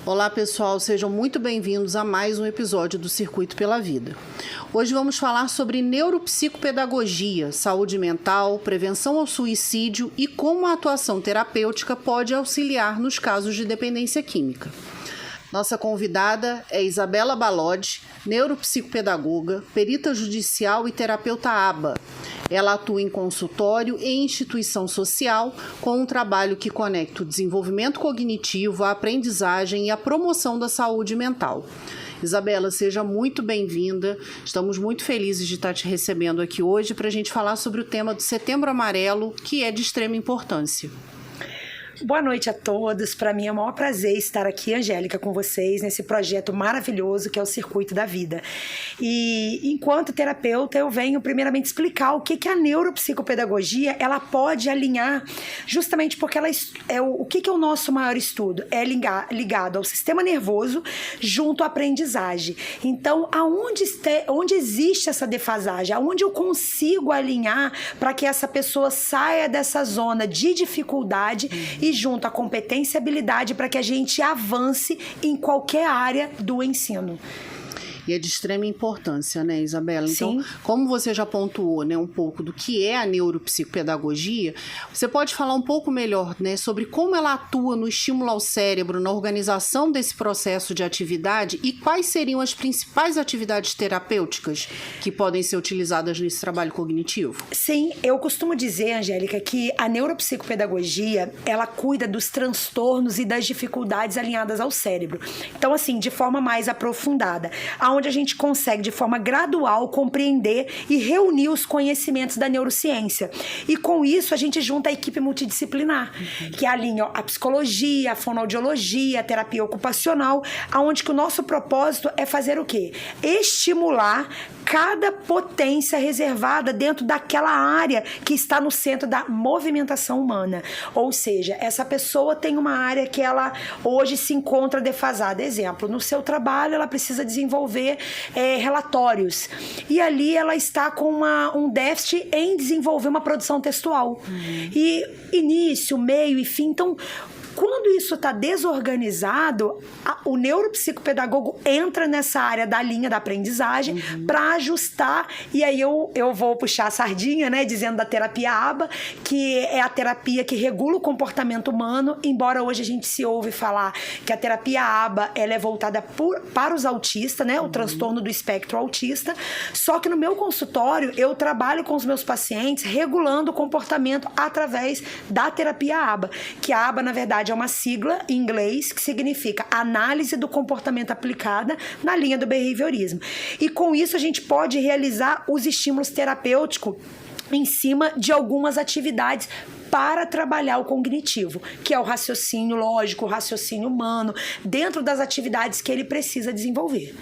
Olá pessoal, sejam muito bem-vindos a mais um episódio do Circuito pela Vida. Hoje vamos falar sobre neuropsicopedagogia, saúde mental, prevenção ao suicídio e como a atuação terapêutica pode auxiliar nos casos de dependência química. Nossa convidada é Isabela Balodi, neuropsicopedagoga, perita judicial e terapeuta ABA. Ela atua em consultório e instituição social com um trabalho que conecta o desenvolvimento cognitivo, a aprendizagem e a promoção da saúde mental. Isabela, seja muito bem-vinda. Estamos muito felizes de estar te recebendo aqui hoje para a gente falar sobre o tema do Setembro Amarelo, que é de extrema importância. Boa noite a todos. Para mim é um maior prazer estar aqui, Angélica, com vocês nesse projeto maravilhoso que é o Circuito da Vida. E enquanto terapeuta, eu venho primeiramente explicar o que a neuropsicopedagogia ela pode alinhar, justamente porque ela o que é o nosso maior estudo? É ligado ao sistema nervoso junto à aprendizagem. Então, onde existe essa defasagem? Aonde eu consigo alinhar para que essa pessoa saia dessa zona de dificuldade e junto a competência e habilidade para que a gente avance em qualquer área do ensino. E é de extrema importância, né, Isabela? Então, Sim. Como você já pontuou, né, um pouco do que é a neuropsicopedagogia, você pode falar um pouco melhor, né, sobre como ela atua no estímulo ao cérebro, na organização desse processo de atividade e quais seriam as principais atividades terapêuticas que podem ser utilizadas nesse trabalho cognitivo? Sim, eu costumo dizer, Angélica, que a neuropsicopedagogia, ela cuida dos transtornos e das dificuldades alinhadas ao cérebro. Então, assim, de forma mais aprofundada, onde a gente consegue, de forma gradual, compreender e reunir os conhecimentos da neurociência. E com isso, a gente junta a equipe multidisciplinar, que alinha a psicologia, a fonoaudiologia, a terapia ocupacional, onde que o nosso propósito é fazer o quê? Estimular cada potência reservada dentro daquela área que está no centro da movimentação humana. Ou seja, essa pessoa tem uma área que ela hoje se encontra defasada. Exemplo, no seu trabalho ela precisa desenvolver relatórios. E ali ela está com um déficit em desenvolver uma produção textual. E início, meio e fim. Então, quando isso está desorganizado, o neuropsicopedagogo entra nessa área da linha da aprendizagem para ajustar, e aí eu vou puxar a sardinha, né, dizendo da terapia ABA, que é a terapia que regula o comportamento humano, embora hoje a gente se ouve falar que a terapia ABA ela é voltada para os autistas, né, o transtorno do espectro autista, só que no meu consultório eu trabalho com os meus pacientes regulando o comportamento através da terapia ABA, que a ABA, na verdade, é uma sigla em inglês que significa análise do comportamento aplicada na linha do behaviorismo. E com isso a gente pode realizar os estímulos terapêuticos em cima de algumas atividades para trabalhar o cognitivo, que é o raciocínio lógico, o raciocínio humano, dentro das atividades que ele precisa desenvolver.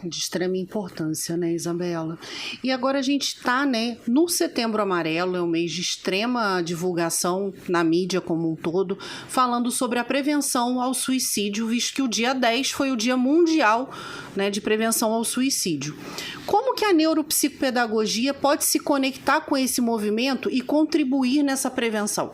De extrema importância, né, Isabela? E agora a gente está, né, no Setembro Amarelo, é um mês de extrema divulgação na mídia como um todo, falando sobre a prevenção ao suicídio, visto que o dia 10 foi o Dia Mundial, né, de Prevenção ao Suicídio. Como que a neuropsicopedagogia pode se conectar com esse movimento e contribuir nessa prevenção?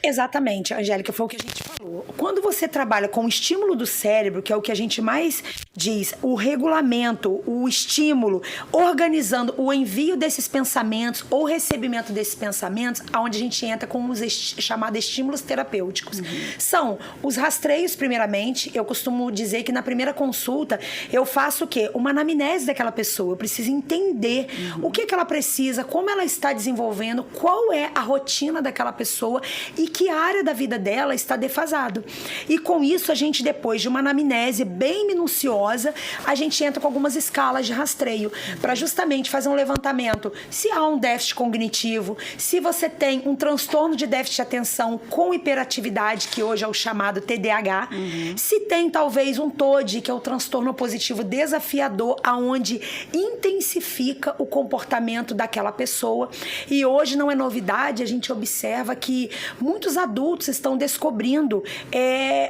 Exatamente, Angélica, foi o que a gente falou. Quando você trabalha com o estímulo do cérebro, que é o que a gente mais diz, o regulamento, o estímulo, organizando o envio desses pensamentos ou recebimento desses pensamentos, onde a gente entra com os chamados estímulos terapêuticos. São os rastreios, primeiramente. Eu costumo dizer que na primeira consulta eu faço o quê? Uma anamnese daquela pessoa. Eu preciso entender o que ela precisa, como ela está desenvolvendo, qual é a rotina daquela pessoa e que área da vida dela está defasado. E com isso, a gente, depois de uma anamnese bem minuciosa, a gente entra com algumas escalas de rastreio para justamente fazer um levantamento se há um déficit cognitivo, se você tem um transtorno de déficit de atenção com hiperatividade, que hoje é o chamado TDAH, se tem talvez um TOD, que é o transtorno positivo desafiador, aonde intensifica o comportamento daquela pessoa. E hoje não é novidade, a gente observa que muitos adultos estão descobrindo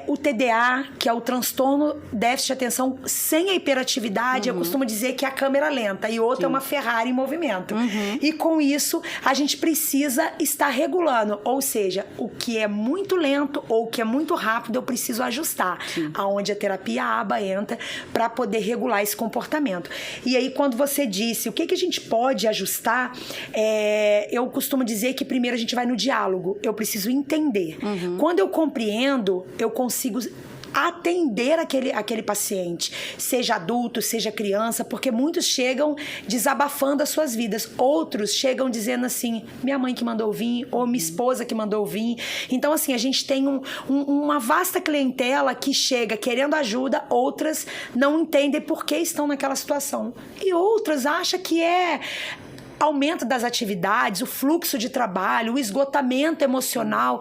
o TDA, que é o transtorno déficit de atenção sem a hiperatividade, eu costumo dizer que é a câmera lenta e outra é uma Ferrari em movimento. E com isso, a gente precisa estar regulando. Ou seja, o que é muito lento ou o que é muito rápido, eu preciso ajustar. Aonde a terapia ABA entra para poder regular esse comportamento. E aí, quando você disse o que a gente pode ajustar, eu costumo dizer que primeiro a gente vai no diálogo. Eu preciso entender. Quando eu compreendo, eu consigo atender aquele paciente, seja adulto, seja criança, porque muitos chegam desabafando as suas vidas, outros chegam dizendo assim, minha mãe que mandou vir, ou minha esposa que mandou vir. Então, assim, a gente tem uma vasta clientela que chega querendo ajuda, outras não entendem por que estão naquela situação, e outras acham que aumento das atividades, o fluxo de trabalho, o esgotamento emocional,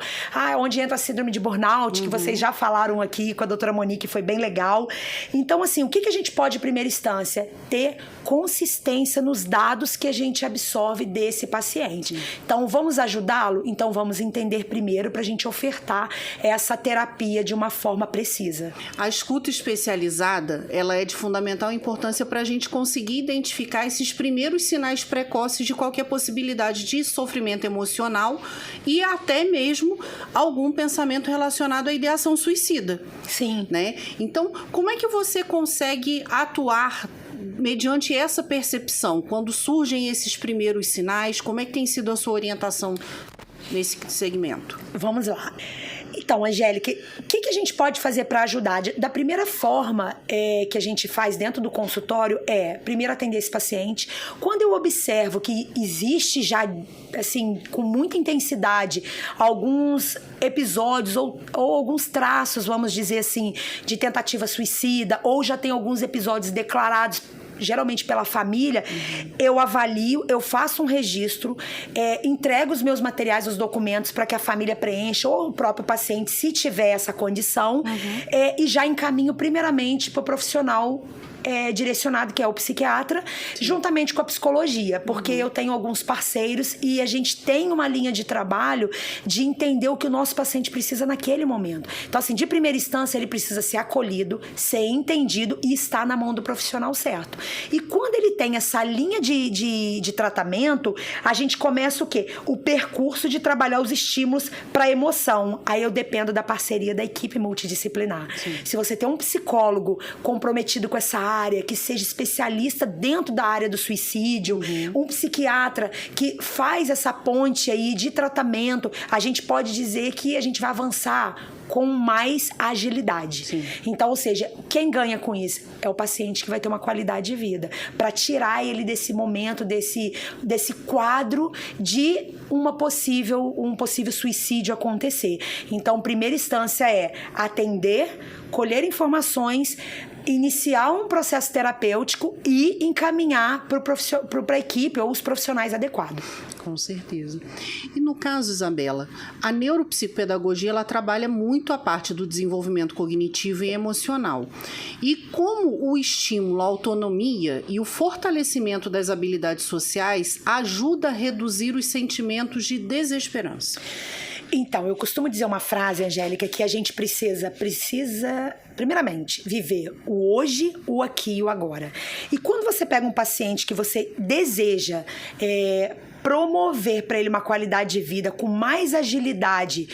onde entra a síndrome de burnout, que vocês já falaram aqui com a doutora Monique, foi bem legal. Então, assim, o que a gente pode, em primeira instância? Ter consistência nos dados que a gente absorve desse paciente. Então, vamos ajudá-lo? Então, vamos entender primeiro para a gente ofertar essa terapia de uma forma precisa. A escuta especializada, ela é de fundamental importância para a gente conseguir identificar esses primeiros sinais precoces de qualquer possibilidade de sofrimento emocional e até mesmo algum pensamento relacionado à ideação suicida. Sim. Né? Então, como é que você consegue atuar mediante essa percepção? Quando surgem esses primeiros sinais, como é que tem sido a sua orientação nesse segmento? Vamos lá. Então, Angélica, o que a gente pode fazer para ajudar? Da primeira forma que a gente faz dentro do consultório primeiro, atender esse paciente. Quando eu observo que existe já, assim, com muita intensidade, alguns episódios ou alguns traços, vamos dizer assim, de tentativa suicida, ou já tem alguns episódios declarados geralmente pela família, eu avalio, eu faço um registro, entrego os meus materiais, os documentos para que a família preencha, ou o próprio paciente, se tiver essa condição, e já encaminho primeiramente para o profissional direcionado, que é o psiquiatra, juntamente com a psicologia, porque eu tenho alguns parceiros e a gente tem uma linha de trabalho de entender o que o nosso paciente precisa naquele momento. Então, assim, de primeira instância, ele precisa ser acolhido, ser entendido e estar na mão do profissional certo. E quando ele tem essa linha de tratamento, a gente começa o quê? O percurso de trabalhar os estímulos para a emoção. Aí eu dependo da parceria da equipe multidisciplinar. Sim. Se você tem um psicólogo comprometido com essa área, que seja especialista dentro da área do suicídio, um psiquiatra que faz essa ponte aí de tratamento, a gente pode dizer que a gente vai avançar com mais agilidade. Sim. Então, ou seja, quem ganha com isso é o paciente, que vai ter uma qualidade de vida, para tirar ele desse momento, desse quadro de um possível suicídio acontecer. Então, primeira instância é atender, colher informações, iniciar um processo terapêutico e encaminhar para a equipe ou os profissionais adequados. Com certeza. E no caso, Isabela, a neuropsicopedagogia, ela trabalha muito a parte do desenvolvimento cognitivo e emocional. E como o estímulo à autonomia e o fortalecimento das habilidades sociais ajuda a reduzir os sentimentos de desesperança? Então, eu costumo dizer uma frase, Angélica, que a gente precisa, primeiramente, viver o hoje, o aqui e o agora. E quando você pega um paciente que você deseja promover para ele uma qualidade de vida com mais agilidade,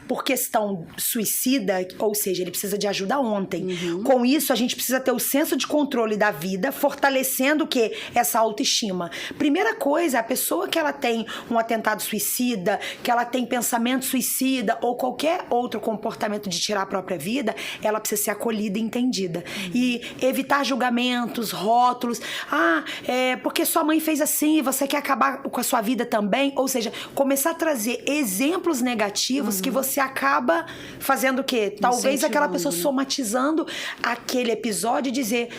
por questão suicida, ou seja, ele precisa de ajuda ontem. Com isso, a gente precisa ter o senso de controle da vida, fortalecendo o quê? Essa autoestima. Primeira coisa, a pessoa que ela tem um atentado suicida, que ela tem pensamento suicida ou qualquer outro comportamento de tirar a própria vida, ela precisa ser acolhida e entendida. E evitar julgamentos, rótulos. Porque sua mãe fez assim, você quer acabar com a sua vida também? Ou seja, começar a trazer exemplos negativos que você acaba fazendo o quê? Talvez aquela pessoa somatizando aquele episódio e dizer,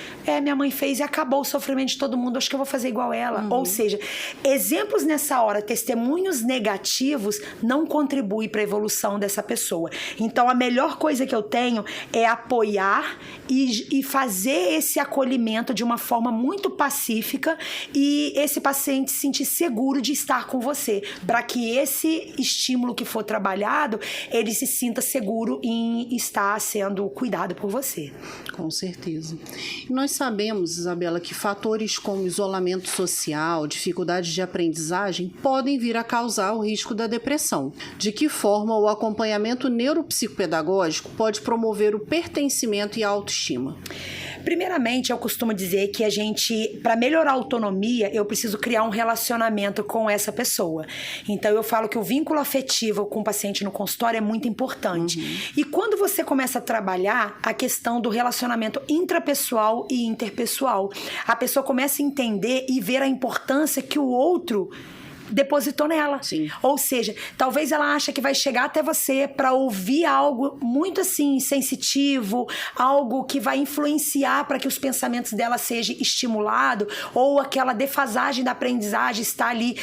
minha mãe fez e acabou o sofrimento de todo mundo, acho que eu vou fazer igual ela. Ou seja, exemplos nessa hora, testemunhos negativos, não contribuem para a evolução dessa pessoa. Então, a melhor coisa que eu tenho é apoiar e fazer esse acolhimento de uma forma muito pacífica e esse paciente se sentir seguro de estar com você, para que esse estímulo que for trabalhado, ele se sinta seguro em estar sendo cuidado por você. Com certeza. E nós sabemos, Isabela, que fatores como isolamento social, dificuldades de aprendizagem podem vir a causar o risco da depressão. De que forma o acompanhamento neuropsicopedagógico pode promover o pertencimento e a autoestima? Primeiramente, eu costumo dizer que para melhorar a autonomia, eu preciso criar um relacionamento com essa pessoa. Então, eu falo que o vínculo afetivo com o paciente no consultório é muito importante. E quando você começa a trabalhar a questão do relacionamento intrapessoal e interpessoal, a pessoa começa a entender e ver a importância que o outro depositou nela. Sim. Ou seja, talvez ela acha que vai chegar até você para ouvir algo muito assim sensitivo, algo que vai influenciar para que os pensamentos dela sejam estimulados, ou aquela defasagem da aprendizagem está ali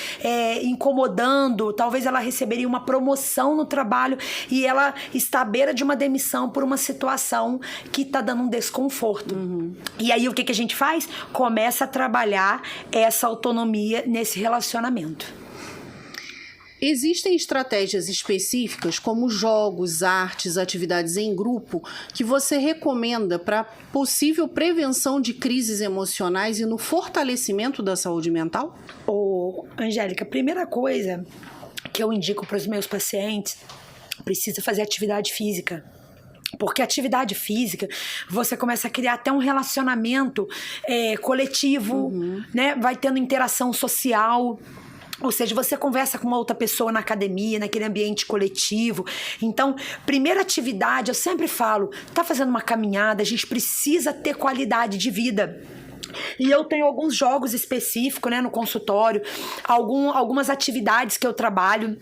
incomodando. Talvez ela receberia uma promoção no trabalho e ela está à beira de uma demissão por uma situação que está dando um desconforto. E aí o que a gente faz? Começa a trabalhar essa autonomia nesse relacionamento. Existem estratégias específicas, como jogos, artes, atividades em grupo, que você recomenda para possível prevenção de crises emocionais e no fortalecimento da saúde mental? Angélica, a primeira coisa que eu indico para os meus pacientes, precisa fazer atividade física. Porque a atividade física, você começa a criar até um relacionamento coletivo, né? Vai tendo interação social. Ou seja, você conversa com uma outra pessoa na academia, naquele ambiente coletivo. Então, primeira atividade, eu sempre falo, tá fazendo uma caminhada, a gente precisa ter qualidade de vida. E eu tenho alguns jogos específicos, né, no consultório, algumas atividades que eu trabalho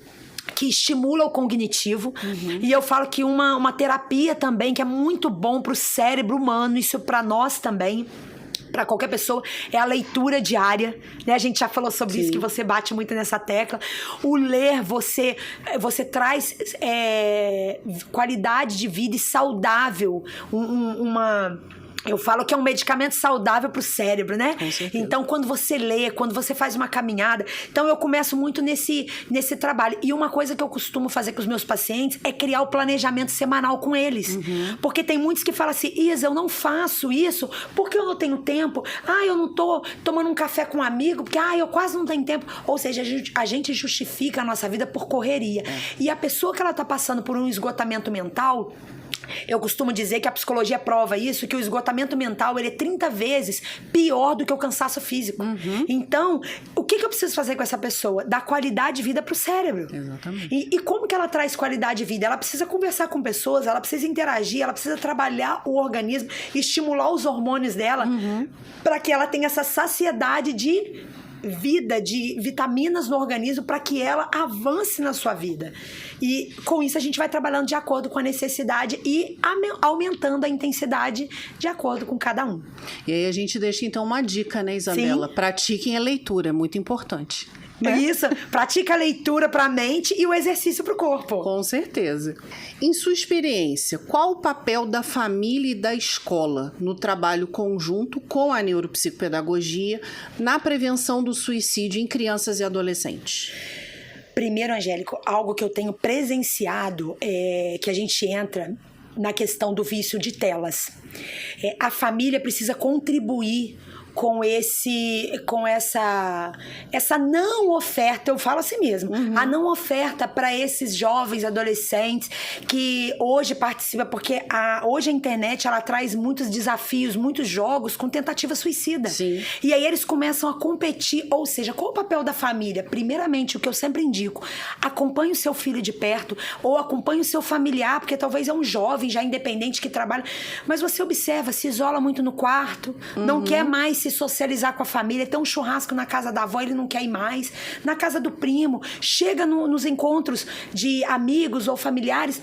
que estimula o cognitivo. E eu falo que uma terapia também, que é muito bom para o cérebro humano, isso para nós também, para qualquer pessoa, é a leitura diária, né? A gente já falou sobre isso, que você bate muito nessa tecla. O ler, você traz qualidade de vida e saudável, eu falo que é um medicamento saudável para o cérebro, né? Então, quando você lê, quando você faz uma caminhada... Então, eu começo muito nesse trabalho. E uma coisa que eu costumo fazer com os meus pacientes é criar o planejamento semanal com eles. Porque tem muitos que falam assim, Isa, eu não faço isso porque eu não tenho tempo. Eu não tô tomando um café com um amigo porque eu quase não tenho tempo. Ou seja, a gente justifica a nossa vida por correria. E a pessoa que ela tá passando por um esgotamento mental... Eu costumo dizer que a psicologia prova isso, que o esgotamento mental ele é 30 vezes pior do que o cansaço físico. Então, o que eu preciso fazer com essa pessoa? Dar qualidade de vida pro cérebro. Exatamente. E como que ela traz qualidade de vida? Ela precisa conversar com pessoas, ela precisa interagir, ela precisa trabalhar o organismo, estimular os hormônios dela, para que ela tenha essa saciedade de vida, de vitaminas no organismo, para que ela avance na sua vida. E com isso a gente vai trabalhando de acordo com a necessidade e aumentando a intensidade de acordo com cada um. E aí a gente deixa então uma dica, né, Isabela? Sim. Pratiquem a leitura, é muito importante. Né? Isso, pratica a leitura para a mente e o exercício para o corpo. Com certeza. Em sua experiência, qual o papel da família e da escola no trabalho conjunto com a neuropsicopedagogia na prevenção do suicídio em crianças e adolescentes? Primeiro, Angélico, algo que eu tenho presenciado é que a gente entra na questão do vício de telas. A família precisa contribuir com essa não oferta, eu falo assim mesmo, a não oferta para esses jovens adolescentes que hoje participam, porque hoje a internet ela traz muitos desafios, muitos jogos com tentativa suicida. Sim. E aí eles começam a competir, ou seja, qual o papel da família? Primeiramente, o que eu sempre indico, acompanhe o seu filho de perto, ou acompanhe o seu familiar, porque talvez é um jovem já independente que trabalha, mas você observa, se isola muito no quarto, não quer mais se socializar com a família, tem um churrasco na casa da avó, ele não quer ir mais, na casa do primo, chega nos encontros de amigos ou familiares,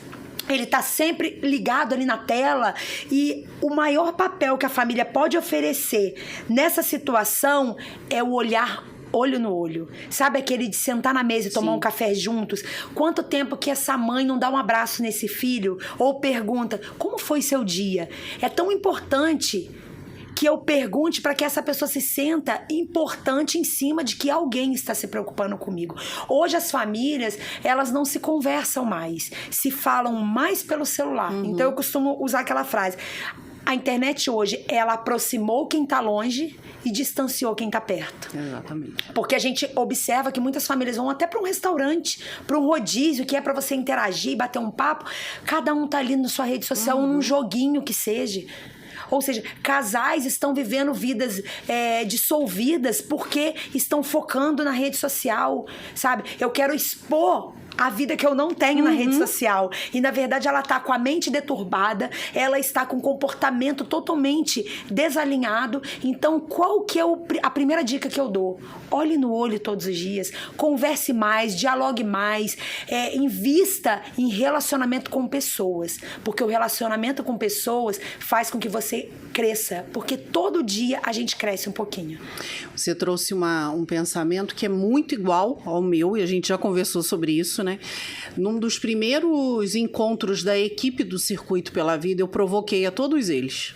ele tá sempre ligado ali na tela. E o maior papel que a família pode oferecer nessa situação é o olhar olho no olho, sabe aquele de sentar na mesa e tomar um café juntos? Quanto tempo que essa mãe não dá um abraço nesse filho ou pergunta, como foi seu dia? É tão importante que eu pergunte para que essa pessoa se sinta importante em cima de que alguém está se preocupando comigo. Hoje as famílias, elas não se conversam mais, se falam mais pelo celular. Então eu costumo usar aquela frase: a internet hoje, ela aproximou quem tá longe e distanciou quem tá perto. Exatamente. Porque a gente observa que muitas famílias vão até para um restaurante, para um rodízio, que é para você interagir, bater um papo. Cada um tá ali na sua rede social, num joguinho que seja. Ou seja, casais estão vivendo vidas dissolvidas porque estão focando na rede social, sabe? Eu quero expor a vida que eu não tenho na rede social. E, na verdade, ela tá com a mente deturbada, ela está com um comportamento totalmente desalinhado. Então, qual que é a primeira dica que eu dou? Olhe no olho todos os dias, converse mais, dialogue mais, invista em relacionamento com pessoas. Porque o relacionamento com pessoas faz com que você cresça. Porque todo dia a gente cresce um pouquinho. Você trouxe um pensamento que é muito igual ao meu, e a gente já conversou sobre isso, né? Num dos primeiros encontros da equipe do Circuito pela Vida, eu provoquei a todos eles.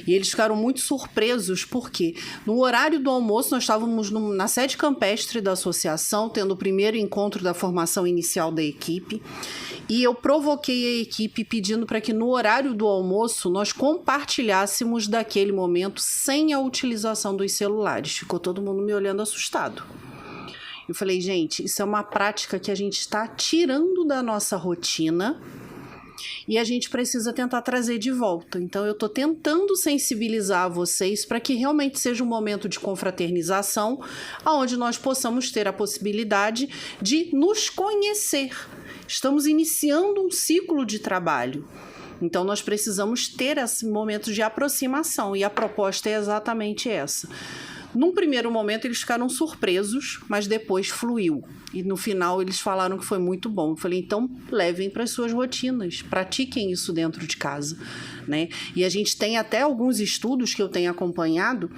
E eles ficaram muito surpresos porque no horário do almoço nós estávamos na sede campestre da associação, tendo o primeiro encontro da formação inicial da equipe. E eu provoquei a equipe pedindo para que no horário do almoço nós compartilhássemos daquele momento sem a utilização dos celulares. Ficou todo mundo me olhando assustado. Eu falei, gente, isso é uma prática que a gente está tirando da nossa rotina e a gente precisa tentar trazer de volta. Então, eu estou tentando sensibilizar vocês para que realmente seja um momento de confraternização, onde nós possamos ter a possibilidade de nos conhecer. Estamos iniciando um ciclo de trabalho. Então, nós precisamos ter esse momento de aproximação e a proposta é exatamente essa. Num primeiro momento eles ficaram surpresos, mas depois fluiu. E no final eles falaram que foi muito bom. Eu falei, então levem para as suas rotinas, pratiquem isso dentro de casa, né? E a gente tem até alguns estudos que eu tenho acompanhado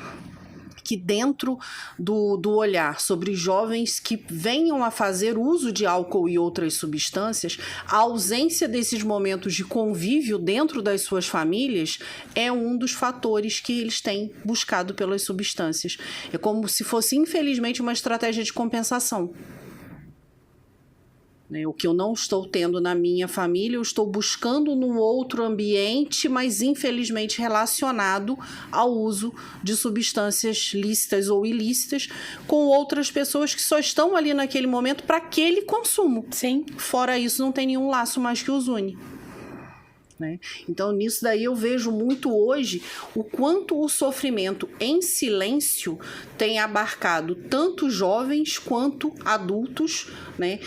que dentro do olhar sobre jovens que venham a fazer uso de álcool e outras substâncias, a ausência desses momentos de convívio dentro das suas famílias é um dos fatores que eles têm buscado pelas substâncias. É como se fosse, infelizmente, uma estratégia de compensação. O que eu não estou tendo na minha família, eu estou buscando num outro ambiente, mas infelizmente relacionado ao uso de substâncias lícitas ou ilícitas com outras pessoas que só estão ali naquele momento para aquele consumo. Sim. Fora isso, não tem nenhum laço mais que os une. Então, nisso daí eu vejo muito hoje o quanto o sofrimento em silêncio tem abarcado tanto jovens quanto adultos, né?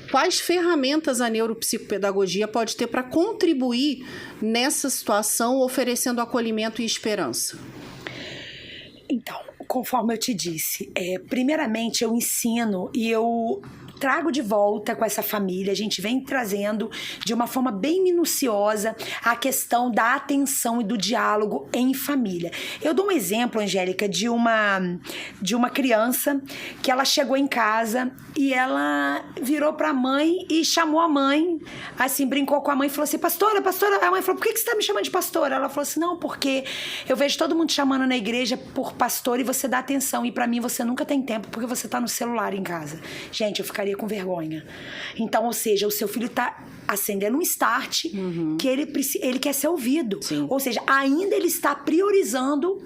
Quais ferramentas a neuropsicopedagogia pode ter para contribuir nessa situação, oferecendo acolhimento e esperança? Então, conforme eu te disse, primeiramente eu ensino e eu trago de volta com essa família, a gente vem trazendo de uma forma bem minuciosa a questão da atenção e do diálogo em família. Eu dou um exemplo, Angélica, de uma criança que ela chegou em casa e ela virou pra mãe e chamou a mãe, assim, brincou com a mãe e falou assim, pastora, a mãe falou, por que você tá me chamando de pastora? Ela falou assim, não, porque eu vejo todo mundo chamando na igreja por pastor e você dá atenção, e pra mim você nunca tem tempo porque você tá no celular em casa. Gente, eu ficaria com vergonha. Então, ou seja, o seu filho tá acendendo um start que ele quer ser ouvido. Sim. Ou seja, ainda ele está priorizando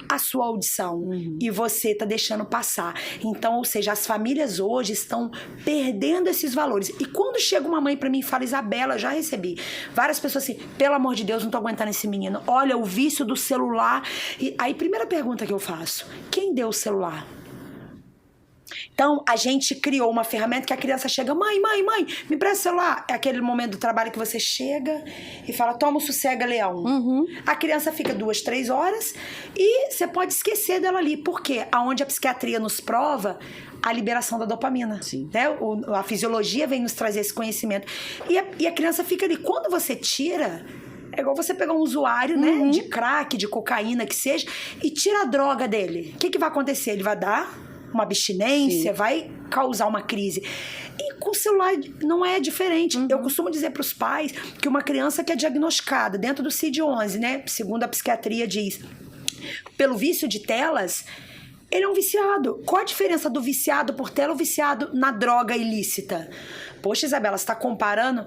a sua audição e você tá deixando passar. Então, ou seja, as famílias hoje estão perdendo esses valores. E quando chega uma mãe pra mim e fala, Isabela, já recebi várias pessoas assim, pelo amor de Deus, não tô aguentando esse menino. Olha, o vício do celular. E aí, primeira pergunta que eu faço, quem deu o celular? Então, a gente criou uma ferramenta que a criança chega, mãe, me presta o celular. É aquele momento do trabalho que você chega e fala, toma o sossega, leão. A criança fica 2, 3 horas e você pode esquecer dela ali. Por quê? Aonde a psiquiatria nos prova a liberação da dopamina. Sim. Né? A fisiologia vem nos trazer esse conhecimento. E a criança fica ali. Quando você tira... É igual você pegar um usuário, né, de crack, de cocaína, que seja, e tira a droga dele. O que vai acontecer? Ele vai dar uma abstinência, vai causar uma crise. E com o celular não é diferente. Eu costumo dizer para os pais que uma criança que é diagnosticada dentro do CID-11, né, segundo a psiquiatria diz, pelo vício de telas, ele é um viciado. Qual a diferença do viciado por tela ou viciado na droga ilícita? Poxa, Isabela, você está comparando...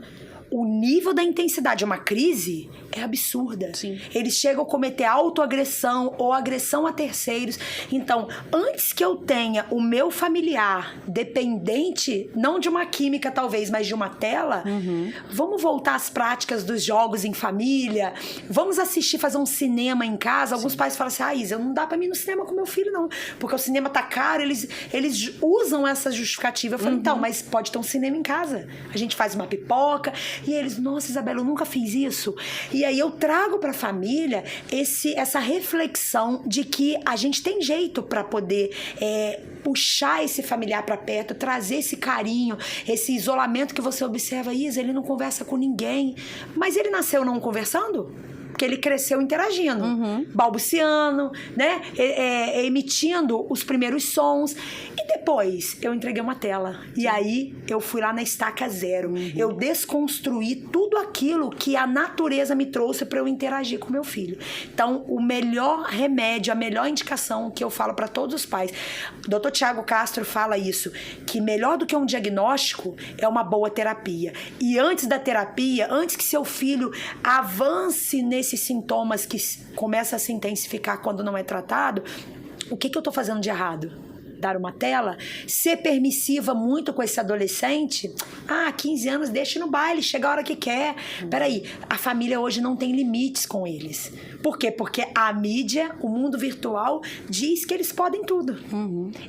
O nível da intensidade de uma crise é absurda. Sim. Eles chegam a cometer autoagressão ou agressão a terceiros. Então, antes que eu tenha o meu familiar dependente, não de uma química talvez, mas de uma tela, vamos voltar às práticas dos jogos em família, vamos assistir, fazer um cinema em casa. Alguns pais falam assim, Isa, não dá pra mim ir no cinema com meu filho não, porque o cinema tá caro, eles usam essa justificativa. Eu falo, então, mas pode ter um cinema em casa. A gente faz uma pipoca... E eles, nossa, Isabela, eu nunca fiz isso. E aí eu trago para a família essa reflexão de que a gente tem jeito para poder puxar esse familiar para perto, trazer esse carinho, esse isolamento que você observa. Isa, ele não conversa com ninguém. Mas ele nasceu não conversando? Porque ele cresceu interagindo, balbuciando, né? Emitindo os primeiros sons. E depois eu entreguei uma tela. E aí eu fui lá na estaca zero. Eu desconstruí tudo aquilo que a natureza me trouxe para eu interagir com meu filho. Então, o melhor remédio, a melhor indicação que eu falo para todos os pais, o Dr. Tiago Castro fala isso, que melhor do que um diagnóstico é uma boa terapia. E antes da terapia, antes que seu filho avance nesses sintomas que começam a se intensificar quando não é tratado, o que eu tô fazendo de errado? Dar uma tela? Ser permissiva muito com esse adolescente? 15 anos, deixa no baile, chega a hora que quer. Peraí, a família hoje não tem limites com eles. Por quê? Porque a mídia, o mundo virtual, diz que eles podem tudo.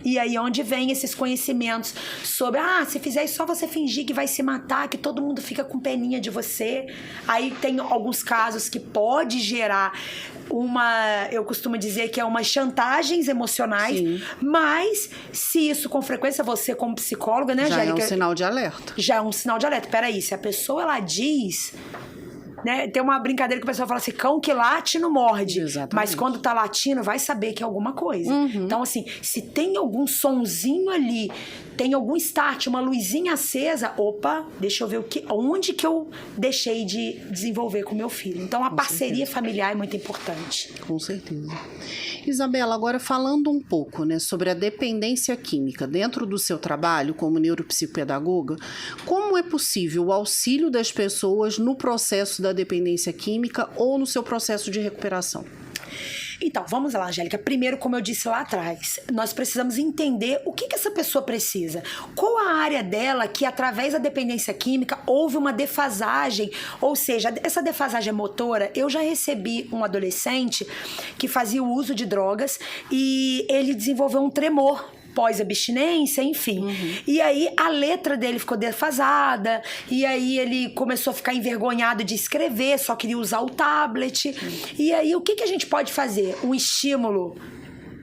E aí onde vem esses conhecimentos sobre, se fizer isso, só você fingir que vai se matar, que todo mundo fica com peninha de você. Aí tem alguns casos que pode gerar eu costumo dizer que é umas chantagens emocionais. Sim. Mas se isso com frequência, você como psicóloga, né, Angélica? Já é um sinal de alerta. Já é um sinal de alerta. Peraí, se a pessoa, ela diz... Né? Tem uma brincadeira que o pessoal fala assim, cão que late não morde. Exatamente. Mas quando tá latindo, vai saber que é alguma coisa. Então, assim, se tem algum sonzinho ali, tem algum start, uma luzinha acesa, opa, deixa eu ver onde que eu deixei de desenvolver com meu filho. Então, a parceria familiar é muito importante. Com certeza. Isabela, agora falando um pouco, né, sobre a dependência química dentro do seu trabalho como neuropsicopedagoga, como é possível o auxílio das pessoas no processo da dependência química ou no seu processo de recuperação? Então, vamos lá, Angélica. Primeiro, como eu disse lá atrás, nós precisamos entender o que essa pessoa precisa. Qual a área dela que, através da dependência química, houve uma defasagem? Ou seja, essa defasagem motora, eu já recebi um adolescente que fazia o uso de drogas e ele desenvolveu um tremor pós-abstinência, enfim. E aí a letra dele ficou defasada, e aí ele começou a ficar envergonhado de escrever, só queria usar o tablet. E aí o que a gente pode fazer? Um estímulo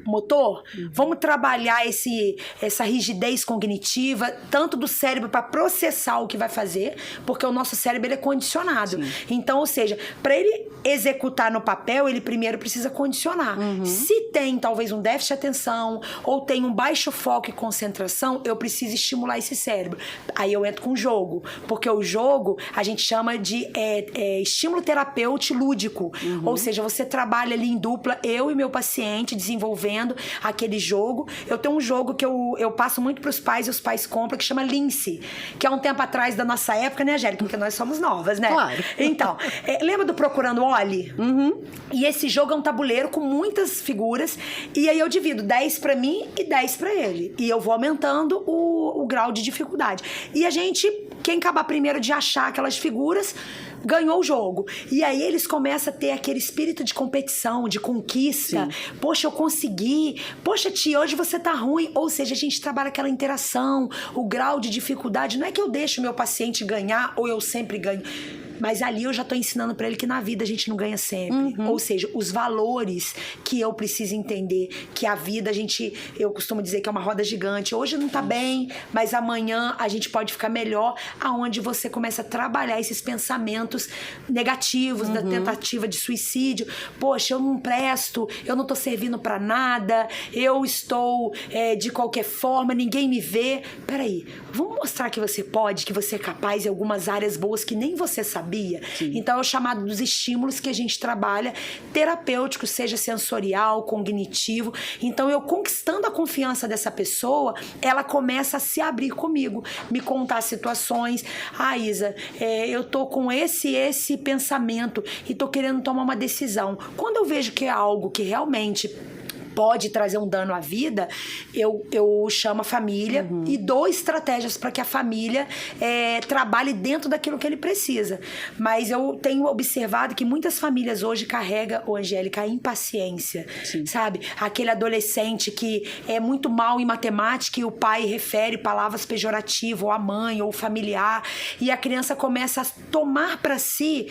motor? Vamos trabalhar essa rigidez cognitiva, tanto do cérebro para processar o que vai fazer, porque o nosso cérebro ele é condicionado. Sim. Então, ou seja, para ele executar no papel, ele primeiro precisa condicionar. Se tem talvez um déficit de atenção ou tem um baixo foco e concentração, eu preciso estimular esse cérebro. Aí eu entro com o jogo, porque o jogo a gente chama de estímulo terapêutico lúdico. Ou seja, você trabalha ali em dupla, eu e meu paciente desenvolvendo aquele jogo. Eu tenho um jogo que eu passo muito para os pais e os pais compram, que chama Lince, que há um tempo atrás da nossa época, né, Angélica? Porque nós somos novas, né? Claro. Então, lembra do Procurando Wally? E esse jogo é um tabuleiro com muitas figuras, e aí eu divido 10 para mim e 10 para ele. E eu vou aumentando o grau de dificuldade. E quem acabar primeiro de achar aquelas figuras, ganhou o jogo. E aí eles começam a ter aquele espírito de competição, de conquista. Sim. Poxa, eu consegui. Poxa, tia, hoje você tá ruim. Ou seja, a gente trabalha aquela interação, o grau de dificuldade. Não é que eu deixo o meu paciente ganhar ou eu sempre ganho. Mas ali eu já tô ensinando pra ele que na vida a gente não ganha sempre. Ou seja, os valores que eu preciso entender, que a vida eu costumo dizer que é uma roda gigante. Hoje não tá bem, mas amanhã a gente pode ficar melhor, aonde você começa a trabalhar esses pensamentos negativos, da tentativa de suicídio. Poxa, eu não presto, eu não tô servindo pra nada, eu estou de qualquer forma, ninguém me vê. Peraí, vamos mostrar que você pode, que você é capaz em algumas áreas boas que nem você sabia. sabia? Sim. Então, é o chamado dos estímulos que a gente trabalha, terapêutico, seja sensorial, cognitivo. Então, eu conquistando a confiança dessa pessoa, ela começa a se abrir comigo, me contar situações. Isa, eu tô com esse pensamento e tô querendo tomar uma decisão. Quando eu vejo que é algo que realmente pode trazer um dano à vida, eu chamo a família e dou estratégias para que a família trabalhe dentro daquilo que ele precisa. Mas eu tenho observado que muitas famílias hoje carregam, Angélica, a impaciência, sabe? Aquele adolescente que é muito mal em matemática e o pai refere palavras pejorativas, ou a mãe, ou o familiar, e a criança começa a tomar para si: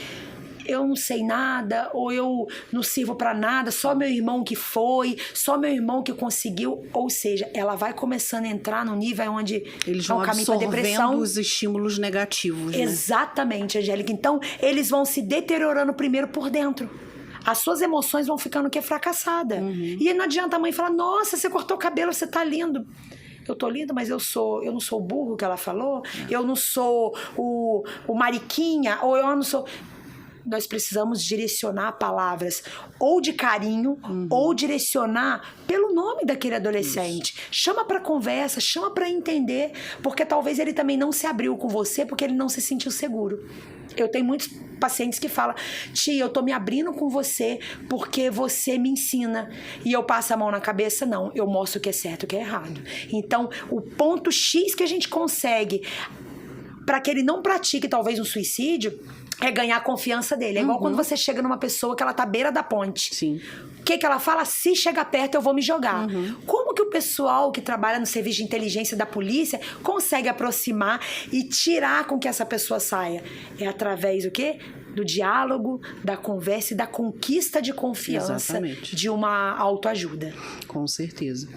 eu não sei nada, ou eu não sirvo pra nada, só meu irmão que foi, só meu irmão que conseguiu. Ou seja, ela vai começando a entrar no nível onde eles vão absorvendo os estímulos negativos, né? Exatamente, Angélica. Então, eles vão se deteriorando primeiro por dentro. As suas emoções vão ficando fracassada. E não adianta a mãe falar: nossa, você cortou o cabelo, você tá lindo. Eu tô linda, mas eu não sou o burro que ela falou, eu não sou o mariquinha, ou eu não sou... Nós precisamos direcionar palavras ou de carinho, ou direcionar pelo nome daquele adolescente. Chama para conversa, chama para entender, porque talvez ele também não se abriu com você porque ele não se sentiu seguro. Eu tenho muitos pacientes que falam: tia, eu tô me abrindo com você porque você me ensina. E eu passo a mão na cabeça? Não, eu mostro o que é certo e o que é errado. Então, o ponto X que a gente consegue para que ele não pratique talvez um suicídio é ganhar a confiança dele. É igual quando você chega numa pessoa que ela tá à beira da ponte. Sim. O que ela fala? Se chegar perto, eu vou me jogar. Como que o pessoal que trabalha no serviço de inteligência da polícia consegue aproximar e tirar com que essa pessoa saia? É através do quê? Do diálogo, da conversa e da conquista de confiança. Exatamente. De uma autoajuda. Com certeza.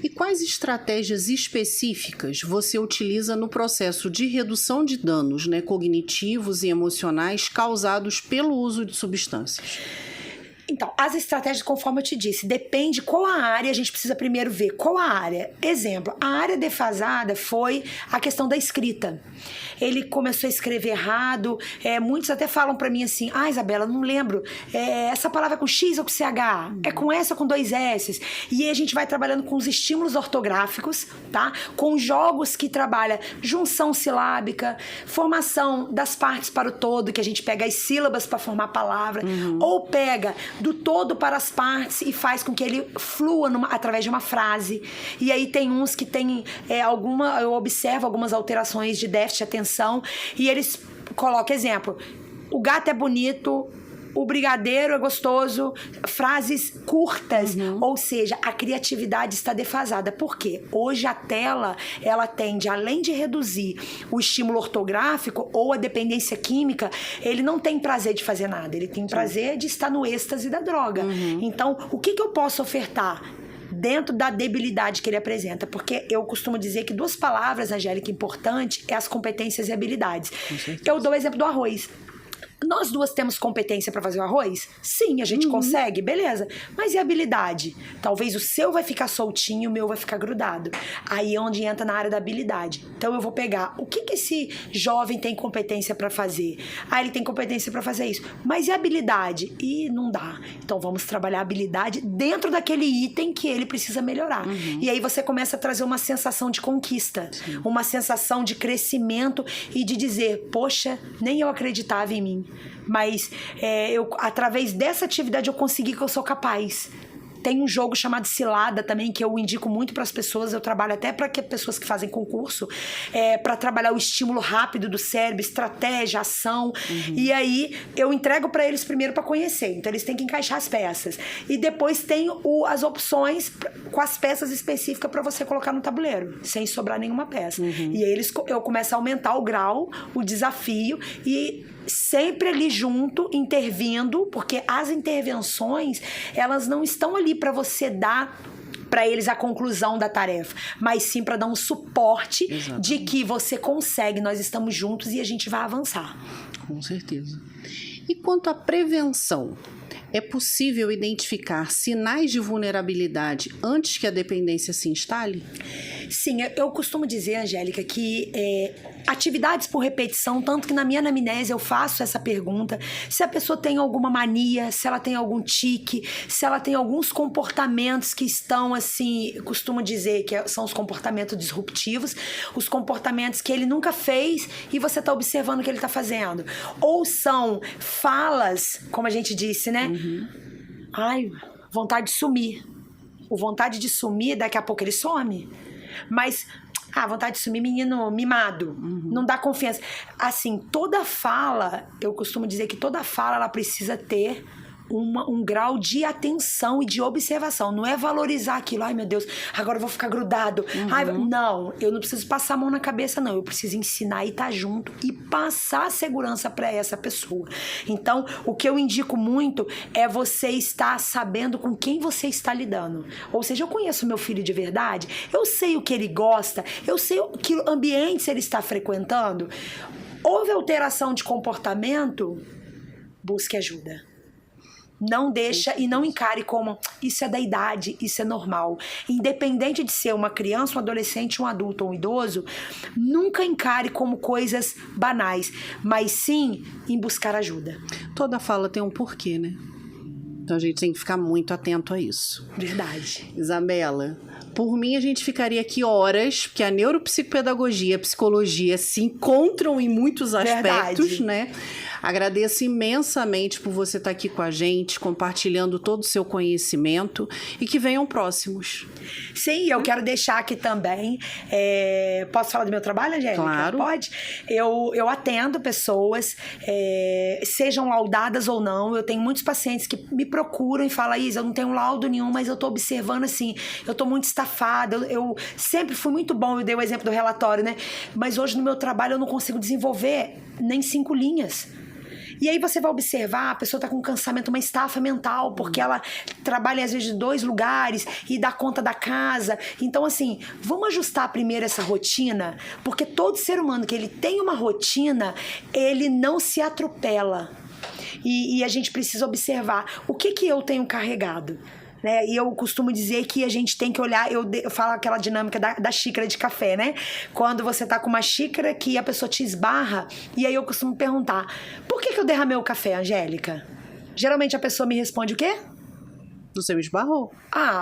E quais estratégias específicas você utiliza no processo de redução de danos, né, cognitivos e emocionais causados pelo uso de substâncias? Então, as estratégias, conforme eu te disse, depende qual a área, a gente precisa primeiro ver qual a área. Exemplo, a área defasada foi a questão da escrita. Ele começou a escrever errado, muitos até falam pra mim assim: Isabela, não lembro, essa palavra é com X ou com CH? É com S ou com 2 S? E aí a gente vai trabalhando com os estímulos ortográficos, tá? Com jogos que trabalham junção silábica, formação das partes para o todo, que a gente pega as sílabas para formar a palavra, ou pega do todo para as partes e faz com que ele flua através de uma frase. E aí tem uns que tem eu observo algumas alterações de déficit de atenção, e eles colocam exemplo: o gato é bonito, o brigadeiro é gostoso, frases curtas, ou seja, a criatividade está defasada. Por quê? Hoje a tela, ela tende, além de reduzir o estímulo ortográfico ou a dependência química, ele não tem prazer de fazer nada, ele tem prazer de estar no êxtase da droga. Então, o que eu posso ofertar dentro da debilidade que ele apresenta? Porque eu costumo dizer que 2 palavras, Angélica, importantes é as competências e habilidades. Eu dou o exemplo do arroz. Nós duas temos competência para fazer o arroz? Sim, a gente consegue, beleza. Mas e a habilidade? Talvez o seu vai ficar soltinho, o meu vai ficar grudado. Aí é onde entra na área da habilidade. Então eu vou pegar o que esse jovem tem competência para fazer. Ele tem competência para fazer isso. Mas e a habilidade? Não dá. Então vamos trabalhar a habilidade dentro daquele item que ele precisa melhorar. E aí você começa a trazer uma sensação de conquista, uma sensação de crescimento e de dizer: poxa, nem eu acreditava em mim. Mas através dessa atividade eu consegui que eu sou capaz. Tem um jogo chamado Cilada também, que eu indico muito para as pessoas. Eu trabalho até para pessoas que fazem concurso, para trabalhar o estímulo rápido do cérebro, estratégia, ação. E aí eu entrego para eles primeiro para conhecer. Então eles têm que encaixar as peças. E depois tem as opções com as peças específicas para você colocar no tabuleiro, sem sobrar nenhuma peça. E aí eu começo a aumentar o grau, o desafio, e sempre ali junto, intervindo, porque as intervenções, elas não estão ali para você dar para eles a conclusão da tarefa, mas sim para dar um suporte de que você consegue, nós estamos juntos e a gente vai avançar. Com certeza. E quanto à prevenção? É possível identificar sinais de vulnerabilidade antes que a dependência se instale? Sim, eu costumo dizer, Angélica, que atividades por repetição, tanto que na minha anamnese eu faço essa pergunta, se a pessoa tem alguma mania, se ela tem algum tique, se ela tem alguns comportamentos que estão, assim, eu costumo dizer que são os comportamentos disruptivos, os comportamentos que ele nunca fez e você está observando o que ele está fazendo. Ou são falas, como a gente disse, né? Ai, vontade de sumir. O vontade de sumir, daqui a pouco ele some. Mas, vontade de sumir, menino mimado, não dá confiança. Assim, toda fala, eu costumo dizer que toda fala, ela precisa ter um grau de atenção e de observação. Não é valorizar aquilo, ai meu Deus, agora eu vou ficar grudado. Ai, não, eu não preciso passar a mão na cabeça, não. Eu preciso ensinar e estar junto e passar a segurança para essa pessoa. Então, o que eu indico muito é você estar sabendo com quem você está lidando. Ou seja, eu conheço meu filho de verdade, eu sei o que ele gosta, eu sei que ambientes ele está frequentando. Houve alteração de comportamento, busque ajuda. Não deixa e não encare como isso é da idade, isso é normal. Independente de ser uma criança, um adolescente, um adulto ou um idoso, nunca encare como coisas banais, mas sim em buscar ajuda. Toda fala tem um porquê, né? Então a gente tem que ficar muito atento a isso. Verdade. Isabela, por mim a gente ficaria aqui horas, porque a neuropsicopedagogia e a psicologia se encontram em muitos aspectos, Verdade. né? Agradeço imensamente por você estar aqui com a gente, compartilhando todo o seu conhecimento e que venham próximos. Sim, eu quero deixar aqui também. Posso falar do meu trabalho, Angélica? Claro. Pode? Eu atendo pessoas, sejam laudadas ou não. Eu tenho muitos pacientes que me procuram e falam, Isa, eu não tenho laudo nenhum, mas eu tô observando assim, eu tô muito estafada, eu sempre fui muito bom, eu dei o exemplo do relatório, né? Mas hoje no meu trabalho eu não consigo desenvolver nem 5 linhas. E aí você vai observar, a pessoa tá com um cansamento, uma estafa mental, porque ela trabalha às vezes em 2 lugares e dá conta da casa. Então, assim, vamos ajustar primeiro essa rotina, porque todo ser humano que ele tem uma rotina, ele não se atropela. E a gente precisa observar o que eu tenho carregado. Né? E eu costumo dizer que a gente tem que olhar, eu falo aquela dinâmica da xícara de café, né? Quando você tá com uma xícara que a pessoa te esbarra, e aí eu costumo perguntar, por que eu derramei o café, Angélica? Geralmente a pessoa me responde o quê? Você me esbarrou.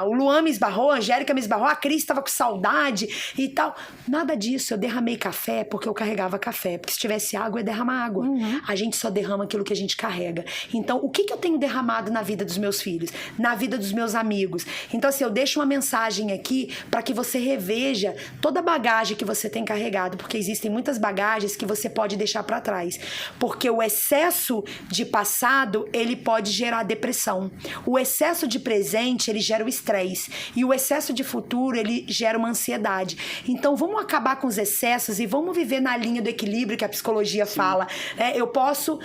O Luan me esbarrou, a Angélica me esbarrou, a Cris estava com saudade e tal. Nada disso, eu derramei café porque eu carregava café. Porque se tivesse água, eu ia derramar água. A gente só derrama aquilo que a gente carrega. Então, o que eu tenho derramado na vida dos meus filhos? Na vida dos meus amigos? Então, assim, eu deixo uma mensagem aqui para que você reveja toda a bagagem que você tem carregado. Porque existem muitas bagagens que você pode deixar para trás. Porque o excesso de passado, ele pode gerar depressão. O excesso de presente, ele gera o estresse. E o excesso de futuro, ele gera uma ansiedade. Então, vamos acabar com os excessos e vamos viver na linha do equilíbrio que a psicologia fala. Eu posso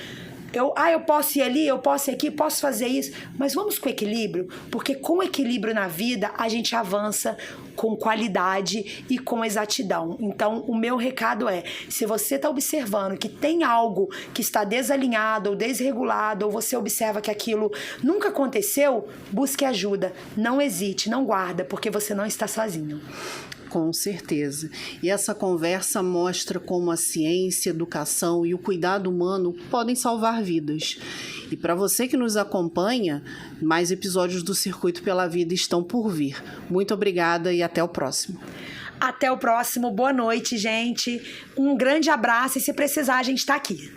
ir ali, eu posso ir aqui, posso fazer isso, mas vamos com equilíbrio, porque com equilíbrio na vida, a gente avança com qualidade e com exatidão. Então, o meu recado é, se você está observando que tem algo que está desalinhado ou desregulado, ou você observa que aquilo nunca aconteceu, busque ajuda. Não hesite, não guarda, porque você não está sozinho. Com certeza. E essa conversa mostra como a ciência, a educação e o cuidado humano podem salvar vidas. E para você que nos acompanha, mais episódios do Circuito pela Vida estão por vir. Muito obrigada e até o próximo. Até o próximo. Boa noite, gente. Um grande abraço e se precisar, a gente está aqui.